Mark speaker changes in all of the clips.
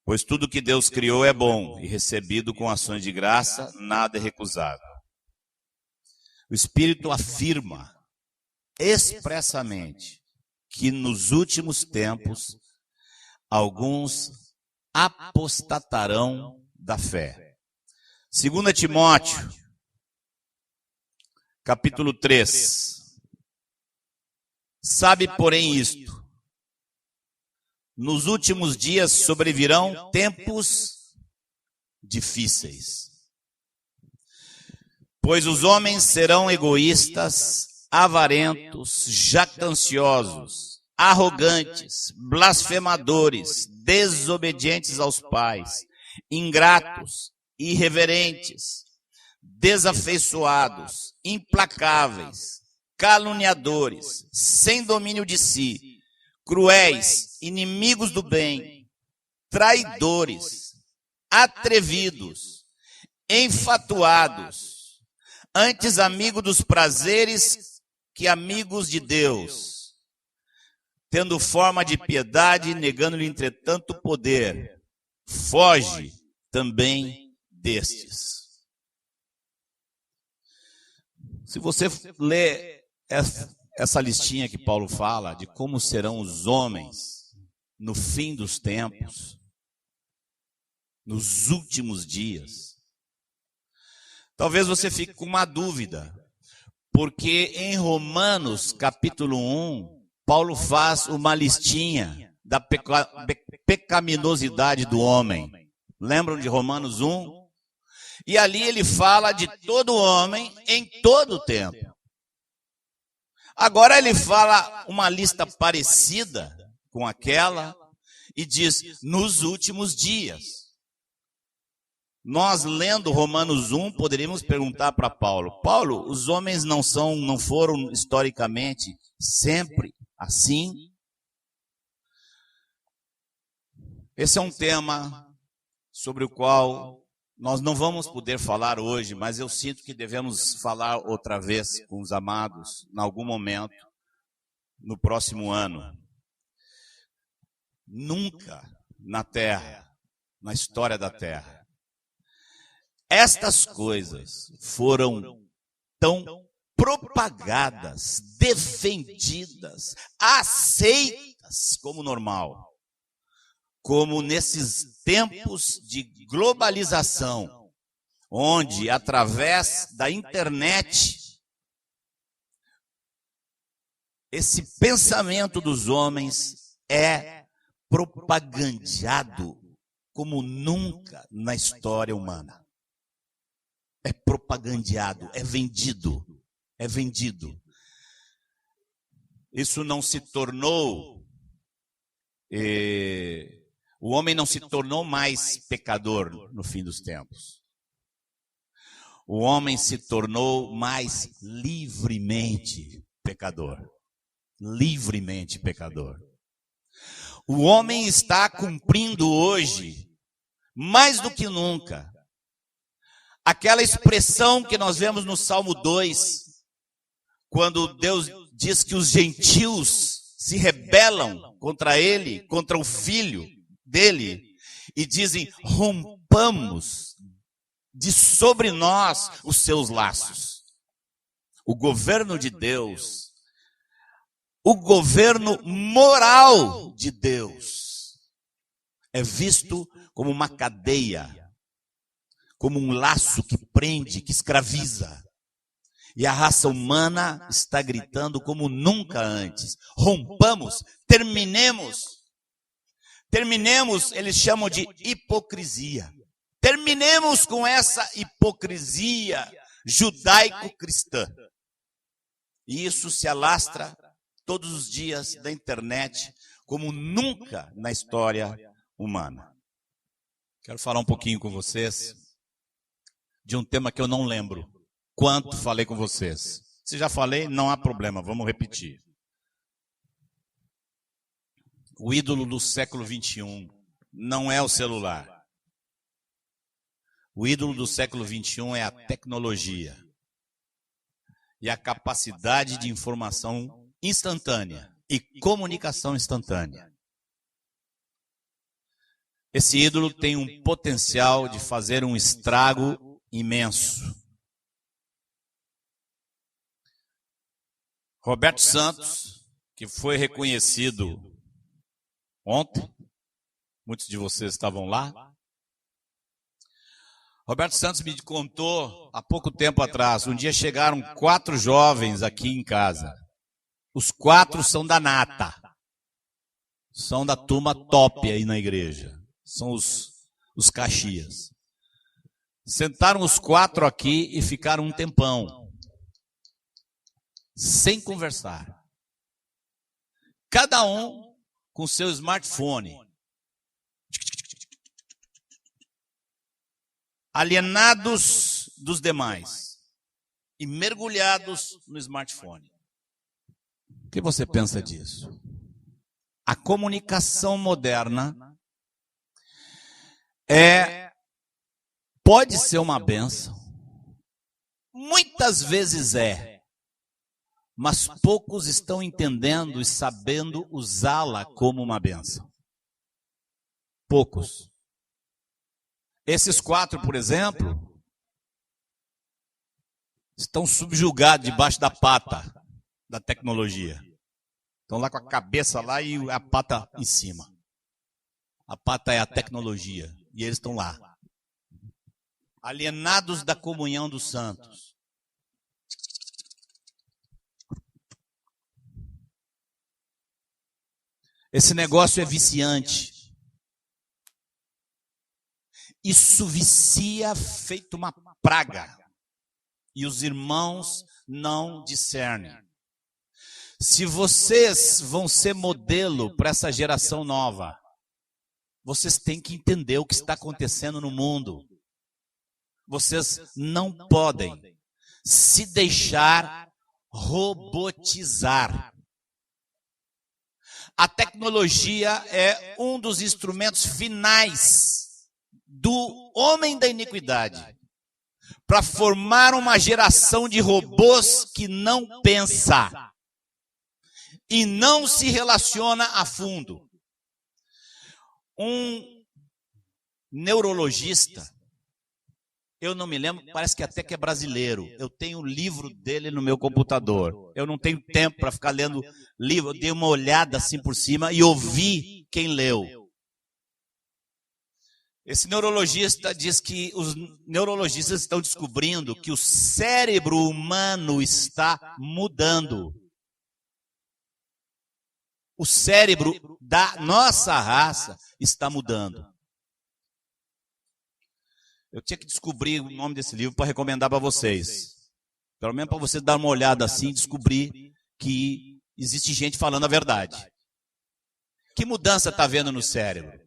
Speaker 1: Pois tudo que Deus criou é bom, e recebido com ações de graça, nada é recusado. O Espírito afirma expressamente que nos últimos tempos alguns apostatarão da fé. 2 Timóteo, capítulo 3. Sabe, porém, isto: nos últimos dias sobrevirão tempos difíceis. Pois os homens serão egoístas, avarentos, jactanciosos, arrogantes, blasfemadores, desobedientes aos pais, ingratos, irreverentes, desafeiçoados, implacáveis, caluniadores, sem domínio de si, cruéis, inimigos do bem, traidores, atrevidos, enfatuados, antes amigos dos prazeres que amigos de Deus, tendo forma de piedade, negando-lhe entretanto o poder. Foge também destes. Se você ler essa listinha que Paulo fala de como serão os homens no fim dos tempos, nos últimos dias, talvez você fique com uma dúvida, porque em Romanos capítulo 1, Paulo faz uma listinha da pecaminosidade do homem. Lembram de Romanos 1? E ali ele fala de todo homem em todo o tempo. Agora ele fala uma lista parecida com aquela e diz, nos últimos dias. Nós, lendo Romanos 1, poderíamos perguntar para Paulo: Paulo, os homens não foram historicamente sempre assim? Esse é um tema sobre o qual nós não vamos poder falar hoje, mas eu sinto que devemos falar outra vez com os amados, em algum momento, no próximo ano. Nunca na Terra, na história da Terra, estas coisas foram tão propagadas, defendidas, aceitas como normal, como nesses tempos de globalização, onde, através da internet, esse pensamento dos homens é propagandeado como nunca na história humana. É propagandeado, é vendido, é vendido. Isso não se tornou... O homem não se tornou mais pecador no fim dos tempos. O homem se tornou mais livremente pecador. Livremente pecador. O homem está cumprindo hoje, mais do que nunca, aquela expressão que nós vemos no Salmo 2, quando Deus diz que os gentios se rebelam contra ele, contra o filho dele, e dizem, rompamos de sobre nós os seus laços. O governo de Deus, o governo moral de Deus, é visto como uma cadeia, como um laço que prende, que escraviza. E a raça humana está gritando como nunca antes. Rompamos, terminemos. Terminemos, eles chamam de hipocrisia. Terminemos com essa hipocrisia judaico-cristã. E isso se alastra todos os dias da internet, como nunca na história humana. Quero falar um pouquinho com vocês de um tema que eu não lembro quanto falei com vocês. Se já falei, não há problema, vamos repetir. O ídolo do século 21 não é o celular. O ídolo do século 21 é a tecnologia e a capacidade de informação instantânea e comunicação instantânea. Esse ídolo tem um potencial de fazer um estrago imenso. Roberto Santos, que foi reconhecido ontem, muitos de vocês estavam lá. Roberto Santos me contou há pouco tempo atrás, um dia chegaram 4 jovens aqui em casa. Os 4 são da nata, são da turma top aí na igreja, são os Caxias. Sentaram os 4 aqui e ficaram um tempão, sem conversar. Cada um com seu smartphone. Alienados dos demais e mergulhados no smartphone. O que você pensa disso? A comunicação moderna pode ser uma bênção, muitas vezes mas poucos estão entendendo e sabendo usá-la como uma bênção. Poucos. Esses 4, por exemplo, estão subjugados debaixo da pata da tecnologia. Estão lá com a cabeça lá e a pata em cima. A pata é a tecnologia. E eles estão lá. Alienados da comunhão dos santos. Esse negócio é viciante. Isso vicia feito uma praga. E os irmãos não discernem. Se vocês vão ser modelo para essa geração nova, vocês têm que entender o que está acontecendo no mundo. Vocês não podem se deixar robotizar. A tecnologia é um dos instrumentos finais do homem da iniquidade para formar uma geração de robôs que não pensa e não se relaciona a fundo. Um neurologista, eu não me lembro, parece que até que é brasileiro. Eu tenho o livro dele no meu computador. Eu não tenho tempo para ficar lendo livro. Eu dei uma olhada assim por cima e ouvi quem leu. Esse neurologista diz que os neurologistas estão descobrindo que o cérebro humano está mudando. O cérebro da nossa raça está mudando. Eu tinha que descobrir o nome desse livro para recomendar para vocês. Pelo menos para vocês dar uma olhada assim e descobrir que existe gente falando a verdade. Que mudança está vendo no cérebro?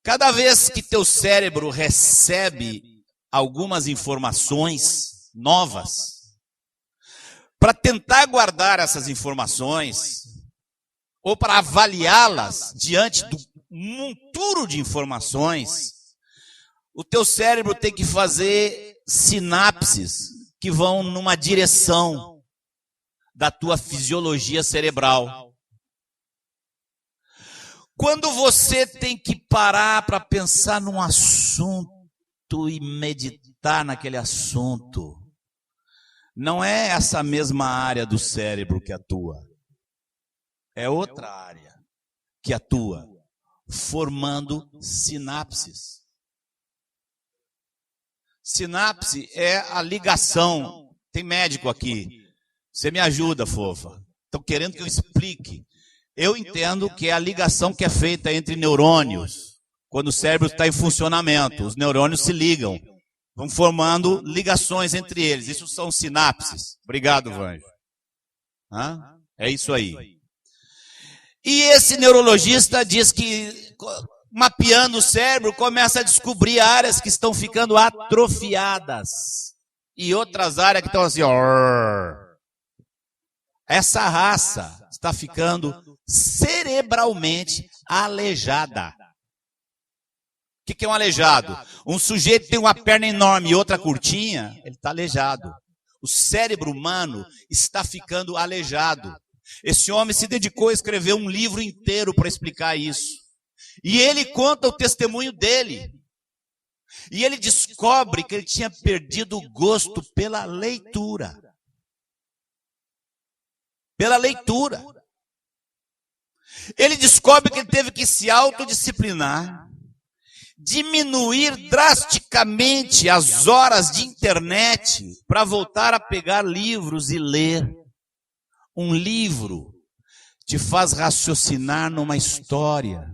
Speaker 1: Cada vez que teu cérebro recebe algumas informações novas, para tentar guardar essas informações, ou para avaliá-las diante do monturo de informações, o teu cérebro tem que fazer sinapses que vão numa direção da tua fisiologia cerebral. Quando você tem que parar para pensar num assunto e meditar naquele assunto, não é essa mesma área do cérebro que atua. É outra área que atua, formando sinapses. Sinapse é a ligação. Tem médico aqui. Você me ajuda, fofa. Estão querendo que eu explique. Eu entendo que é a ligação que é feita entre neurônios. Quando o cérebro está em funcionamento, os neurônios se ligam. Vão formando ligações entre eles. Isso são sinapses. Obrigado, Vanjo. É isso aí. E esse neurologista diz que, mapeando o cérebro, começa a descobrir áreas que estão ficando atrofiadas. E outras áreas que estão assim, essa raça está ficando cerebralmente aleijada. O que é um aleijado? Um sujeito que tem uma perna enorme e outra curtinha, ele está aleijado. O cérebro humano está ficando aleijado. Esse homem se dedicou a escrever um livro inteiro para explicar isso. E ele conta o testemunho dele. E ele descobre que ele tinha perdido o gosto pela leitura. Pela leitura. Ele descobre que ele teve que se autodisciplinar, diminuir drasticamente as horas de internet para voltar a pegar livros e ler. Um livro te faz raciocinar numa história.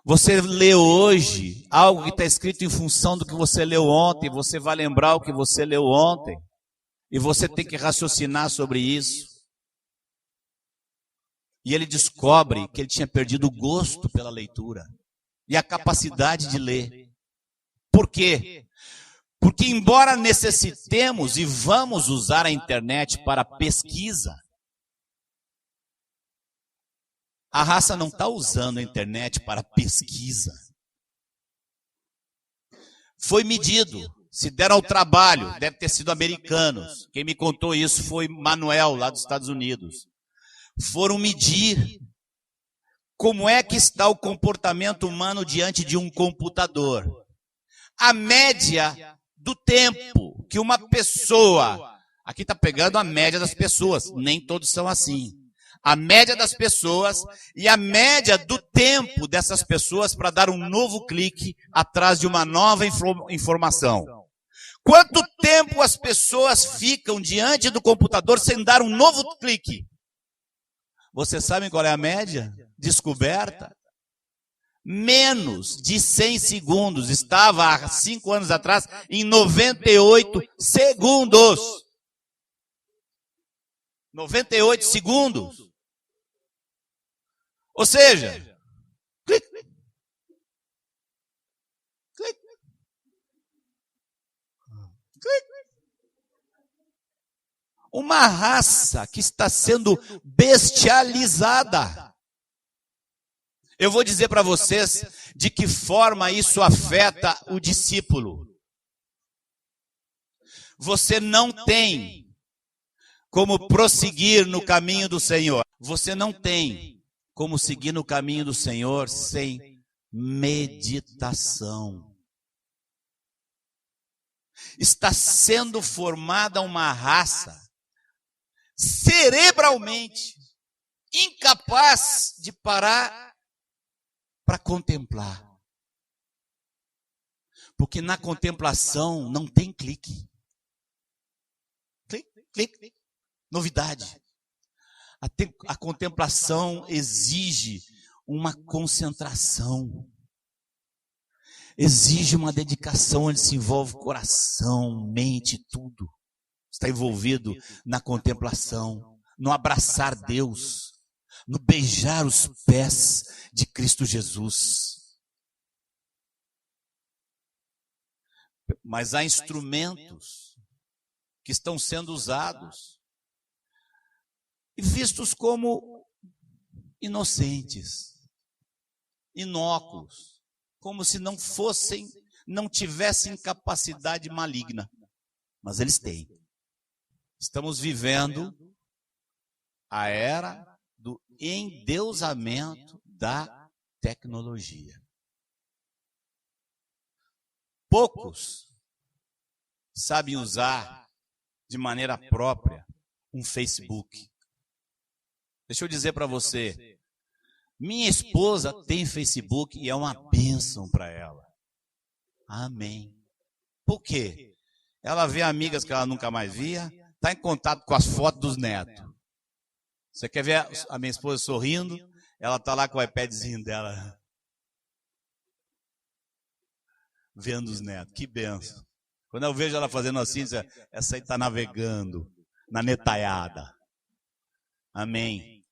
Speaker 1: Você lê hoje algo que está escrito em função do que você leu ontem, você vai lembrar o que você leu ontem, e você tem que raciocinar sobre isso. E ele descobre que ele tinha perdido o gosto pela leitura e a capacidade de ler. Por quê? Porque embora necessitemos e vamos usar a internet para pesquisa, a raça não está usando a internet para pesquisa. Foi medido, se deram ao trabalho, deve ter sido americanos. Quem me contou isso foi Manuel, lá dos Estados Unidos. Foram medir como é que está o comportamento humano diante de um computador. A média do tempo que uma pessoa, aqui está pegando a média das pessoas, nem todos são assim. A média das pessoas e a média do tempo dessas pessoas para dar um novo clique atrás de uma nova informação. Quanto tempo as pessoas ficam diante do computador sem dar um novo clique? Vocês sabem qual é a média descoberta? Menos de 100 segundos. Estava há 5 anos atrás em 98 segundos. 98 segundos. Ou seja, clique, clique, clique. Uma raça que está sendo bestializada. Eu vou dizer para vocês de que forma isso afeta o discípulo. Você não tem como prosseguir no caminho do Senhor. Você não tem como seguir no caminho do Senhor sem meditação. Está sendo formada uma raça cerebralmente incapaz de parar para contemplar. Porque na contemplação não tem clique. Clique, clique. Novidade. A contemplação exige uma concentração. Exige uma dedicação onde se envolve coração, mente, tudo. Está envolvido na contemplação, no abraçar Deus, no beijar os pés de Cristo Jesus. Mas há instrumentos que estão sendo usados e vistos como inocentes, inócuos, como se não tivessem capacidade maligna. Mas eles têm. Estamos vivendo a era do endeusamento da tecnologia. Poucos sabem usar de maneira própria um Facebook. Deixa eu dizer para você, minha esposa tem Facebook e é uma bênção para ela. Amém. Por quê? Ela vê amigas que ela nunca mais via, está em contato com as fotos dos netos. Você quer ver a minha esposa sorrindo? Ela está lá com o iPadzinho dela, vendo os netos. Que benção. Quando eu vejo ela fazendo assim, essa aí está navegando na netaiada. Amém.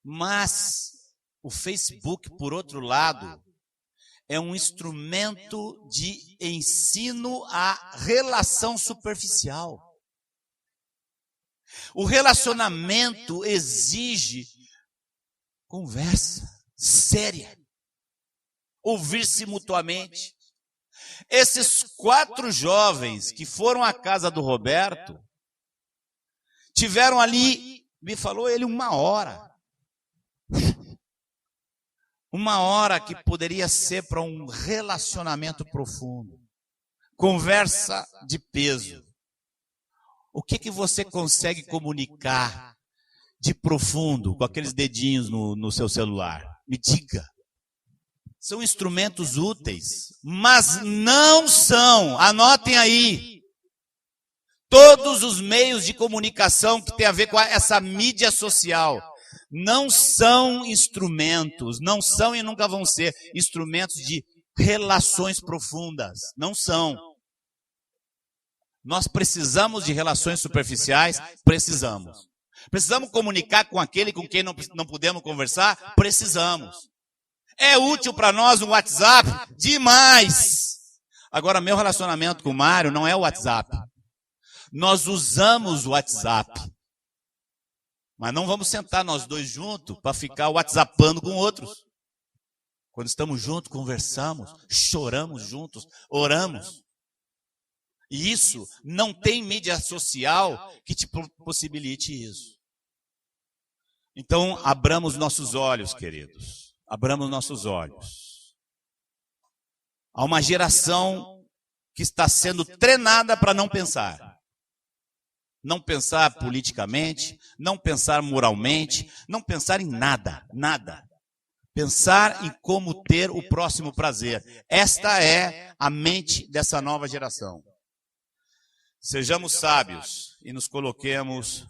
Speaker 1: Mas o Facebook, por outro lado, é um instrumento de ensino à relação superficial. O relacionamento exige conversa séria, ouvir-se mutuamente. Esses 4 jovens que foram à casa do Roberto, tiveram ali, me falou ele, 1 hora. Uma hora que poderia ser para um relacionamento profundo. Conversa de peso. O que você consegue comunicar de profundo com aqueles dedinhos no seu celular? Me diga. São instrumentos úteis, mas não são, anotem aí, todos os meios de comunicação que tem a ver com essa mídia social não são instrumentos, não são e nunca vão ser instrumentos de relações profundas, não são. Nós precisamos de relações superficiais? Precisamos. Precisamos comunicar com aquele com quem não podemos conversar? Precisamos. É útil para nós o WhatsApp? Demais! Agora, meu relacionamento com o Mário não é o WhatsApp. Nós usamos o WhatsApp. Mas não vamos sentar nós dois juntos para ficar WhatsAppando com outros. Quando estamos juntos, conversamos, choramos juntos, oramos. E isso não tem mídia social que te possibilite isso. Então, abramos nossos olhos, queridos. Abramos nossos olhos. Há uma geração que está sendo treinada para não pensar. Não pensar politicamente, não pensar moralmente, não pensar em nada, nada. Pensar em como ter o próximo prazer. Esta é a mente dessa nova geração. Sejamos sábios e nos coloquemos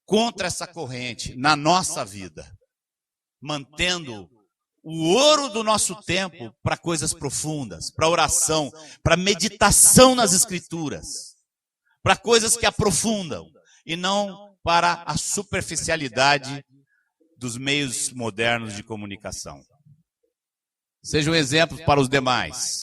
Speaker 1: contra essa corrente na nossa vida, mantendo o ouro do nosso tempo para coisas profundas, para oração, para meditação nas Escrituras, para coisas que aprofundam e não para a superficialidade dos meios modernos de comunicação. Seja um exemplo para os demais.